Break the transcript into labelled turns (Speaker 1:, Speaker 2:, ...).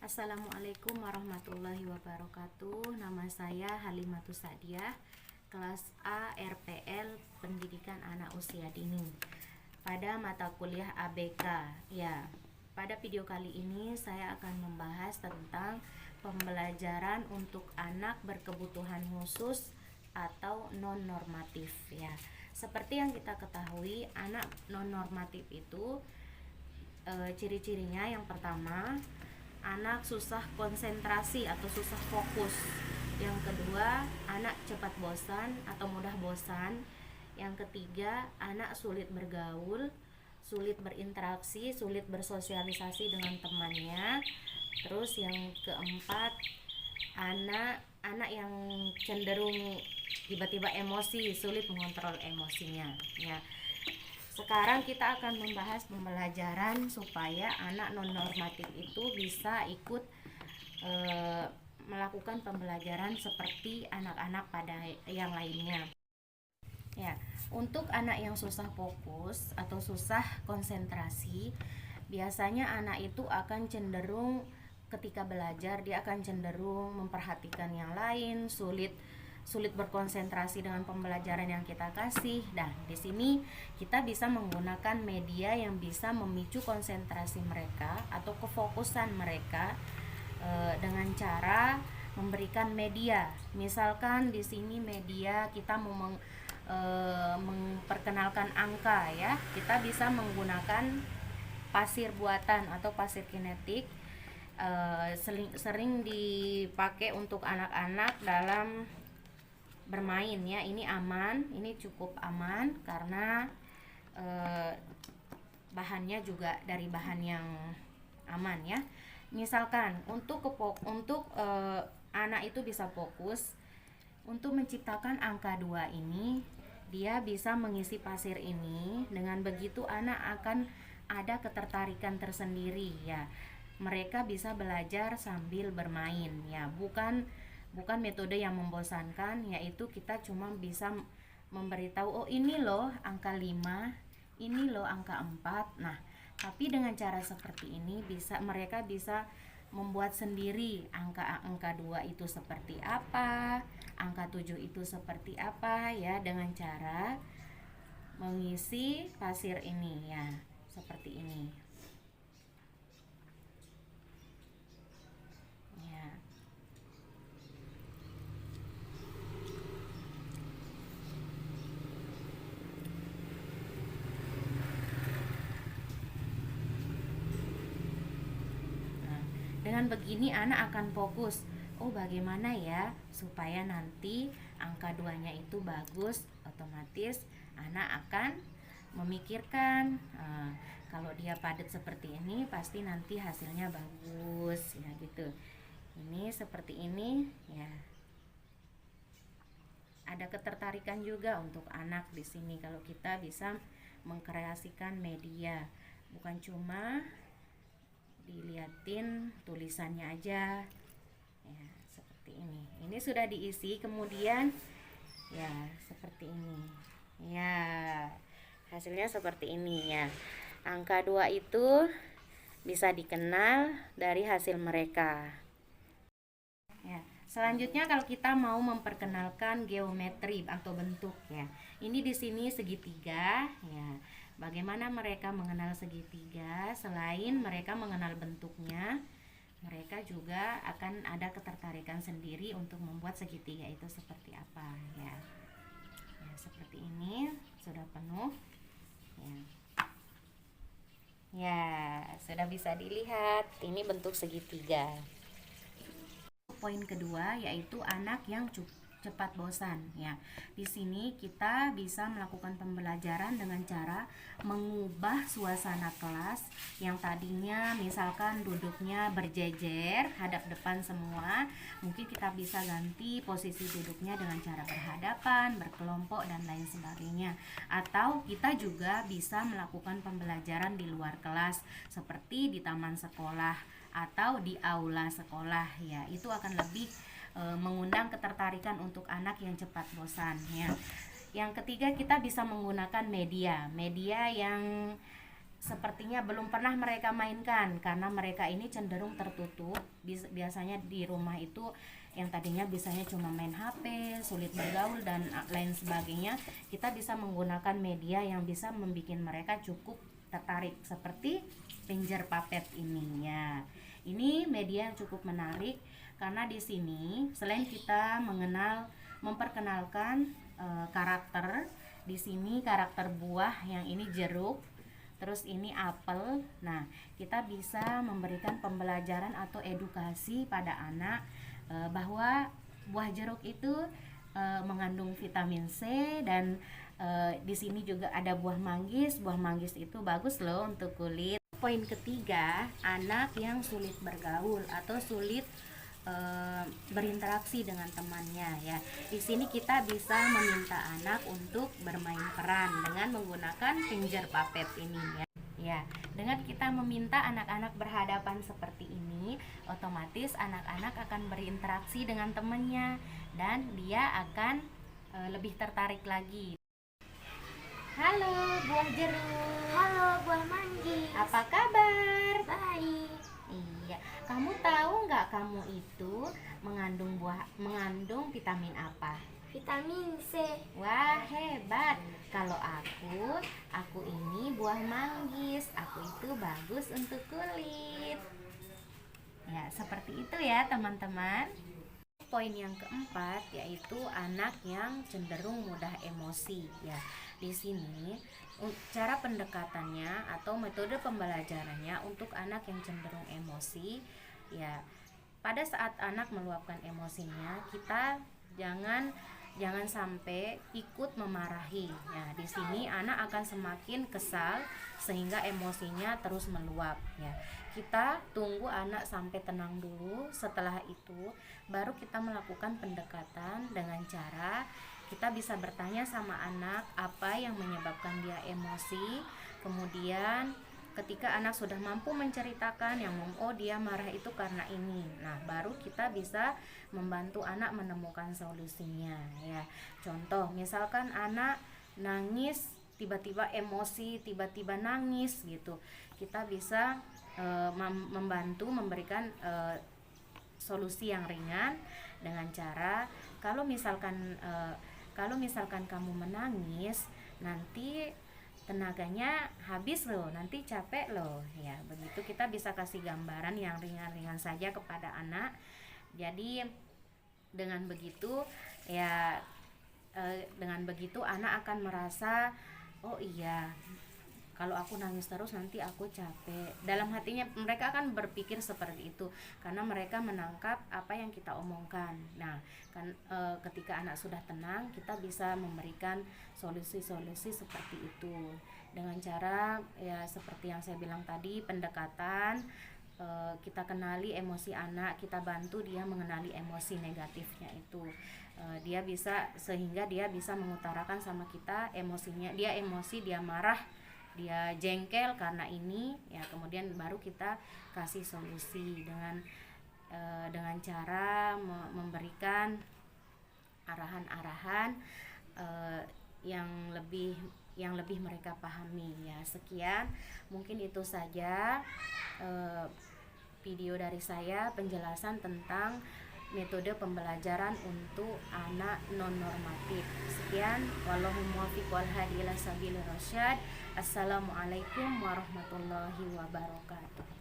Speaker 1: Assalamualaikum warahmatullahi wabarakatuh. Nama saya Halimatus Sadiah, kelas A RPL Pendidikan Anak Usia Dini. Pada mata kuliah ABK, pada video kali ini saya akan membahas tentang pembelajaran untuk anak berkebutuhan khusus atau non normatif ya. Seperti yang kita ketahui, anak non normatif itu ciri-cirinya yang pertama, anak susah konsentrasi atau susah fokus. Yang kedua, anak cepat bosan atau mudah bosan. Yang ketiga, anak sulit bergaul, sulit berinteraksi, sulit bersosialisasi dengan temannya. Terus yang keempat, anak yang cenderung tiba-tiba emosi, sulit mengontrol emosinya ya. Sekarang kita akan membahas pembelajaran supaya anak non normatif itu bisa ikut melakukan pembelajaran seperti anak-anak pada yang lainnya. Ya, untuk anak yang susah fokus atau susah konsentrasi, biasanya anak itu akan cenderung ketika belajar dia akan cenderung memperhatikan yang lain, sulit berkonsentrasi dengan pembelajaran yang kita kasih. Dan di sini kita bisa menggunakan media yang bisa memicu konsentrasi mereka atau kefokusan mereka dengan cara memberikan media. Misalkan di sini media kita mau memperkenalkan angka ya. Kita bisa menggunakan pasir buatan atau pasir kinetik. Sering dipakai untuk anak-anak dalam bermain ya. Ini aman, ini cukup aman karena bahannya juga dari bahan yang aman ya. Misalkan untuk anak itu bisa fokus untuk menciptakan angka 2 ini, dia bisa mengisi pasir ini. Dengan begitu anak akan ada ketertarikan tersendiri ya. Mereka bisa belajar sambil bermain ya, bukan metode yang membosankan, yaitu kita cuma bisa memberitahu, oh ini loh angka 5, ini loh angka 4. Nah, tapi dengan cara seperti ini mereka bisa membuat sendiri angka 2 itu seperti apa, angka 7 itu seperti apa ya, dengan cara mengisi pasir ini ya, seperti ini. Dengan begini anak akan fokus. Oh, bagaimana ya supaya nanti angka 2-nya itu bagus, otomatis anak akan memikirkan kalau dia padat seperti ini pasti nanti hasilnya bagus ya gitu. Ini seperti ini ya. Ada ketertarikan juga untuk anak di sini kalau kita bisa mengkreasikan media, bukan cuma dilihatin tulisannya aja ya, seperti ini sudah diisi, kemudian ya seperti ini ya, hasilnya seperti ini ya. Angka 2 itu bisa dikenal dari hasil mereka ya. Selanjutnya kalau kita mau memperkenalkan geometri atau bentuk ya, ini di sini segitiga ya. Bagaimana mereka mengenal segitiga? Selain mereka mengenal bentuknya, mereka juga akan ada ketertarikan sendiri untuk membuat segitiga itu seperti apa ya. Ya, seperti ini sudah penuh ya. Ya, sudah bisa dilihat ini bentuk segitiga. Poin kedua yaitu anak yang cepat bosan ya. Di sini kita bisa melakukan pembelajaran dengan cara mengubah suasana kelas yang tadinya misalkan duduknya berjejer hadap depan semua, mungkin kita bisa ganti posisi duduknya dengan cara berhadapan, berkelompok dan lain sebagainya. Atau kita juga bisa melakukan pembelajaran di luar kelas seperti di taman sekolah atau di aula sekolah ya. Itu akan lebih mengundang ketertarikan untuk anak yang cepat bosan ya. Yang ketiga, kita bisa menggunakan media yang sepertinya belum pernah mereka mainkan karena mereka ini cenderung tertutup. Biasanya di rumah itu yang tadinya biasanya cuma main HP, sulit bergaul dan lain sebagainya, kita bisa menggunakan media yang bisa membuat mereka cukup tertarik seperti Pinjer Puppet ini ya. Ini media yang cukup menarik karena di sini selain kita memperkenalkan karakter, di sini karakter buah, yang ini jeruk, terus ini apel. Nah, kita bisa memberikan pembelajaran atau edukasi pada anak bahwa buah jeruk itu mengandung vitamin C, dan di sini juga ada buah manggis. Buah manggis itu bagus loh untuk kulit. Poin ketiga, anak yang sulit bergaul atau sulit berinteraksi dengan temannya ya. Di sini kita bisa meminta anak untuk bermain peran dengan menggunakan Pinjer Puppet ini ya. Ya, dengan kita meminta anak-anak berhadapan seperti ini, otomatis anak-anak akan berinteraksi dengan temannya dan dia akan lebih tertarik lagi. Halo buah jeruk.
Speaker 2: Halo buah manggis.
Speaker 1: Apa kabar?
Speaker 2: Baik.
Speaker 1: Iya, kamu tahu nggak kamu itu mengandung vitamin apa?
Speaker 2: Vitamin C.
Speaker 1: Wah, hebat. Kalau aku ini buah manggis. Aku itu bagus untuk kulit. Ya, seperti itu ya, teman-teman. Poin yang keempat yaitu anak yang cenderung mudah emosi ya. Di sini cara pendekatannya atau metode pembelajarannya untuk anak yang cenderung emosi ya, pada saat anak meluapkan emosinya, kita jangan sampai ikut memarahi ya. Di sini anak akan semakin kesal sehingga emosinya terus meluap ya. Kita tunggu anak sampai tenang dulu. Setelah itu baru kita melakukan pendekatan dengan cara kita bisa bertanya sama anak apa yang menyebabkan dia emosi. Kemudian ketika anak sudah mampu menceritakan yang dia marah itu karena ini, nah baru kita bisa membantu anak menemukan solusinya ya. Contoh misalkan anak nangis, tiba-tiba emosi, tiba-tiba nangis gitu, kita bisa membantu memberikan solusi yang ringan dengan cara kalau misalkan kamu menangis, nanti tenaganya habis loh, nanti capek loh ya. Begitu kita bisa kasih gambaran yang ringan-ringan saja kepada anak. Jadi dengan begitu ya, anak akan merasa, oh iya, kalau aku nangis terus nanti aku capek. Dalam hatinya mereka akan berpikir seperti itu karena mereka menangkap apa yang kita omongkan. Nah, ketika anak sudah tenang, kita bisa memberikan solusi-solusi seperti itu dengan cara ya seperti yang saya bilang tadi, pendekatan. Kita kenali emosi anak, kita bantu dia mengenali emosi negatifnya itu. Sehingga dia bisa mengutarakan sama kita emosinya. Dia emosi, dia marah, dia jengkel karena ini ya, kemudian baru kita kasih solusi dengan cara memberikan arahan-arahan yang lebih mereka pahami ya. Sekian, mungkin itu saja video dari saya, penjelasan tentang metode pembelajaran untuk anak non normatif. Sekian, wallahu muwaffiq wal hadi ila sabilir rasyad. Assalamualaikum warahmatullahi wabarakatuh.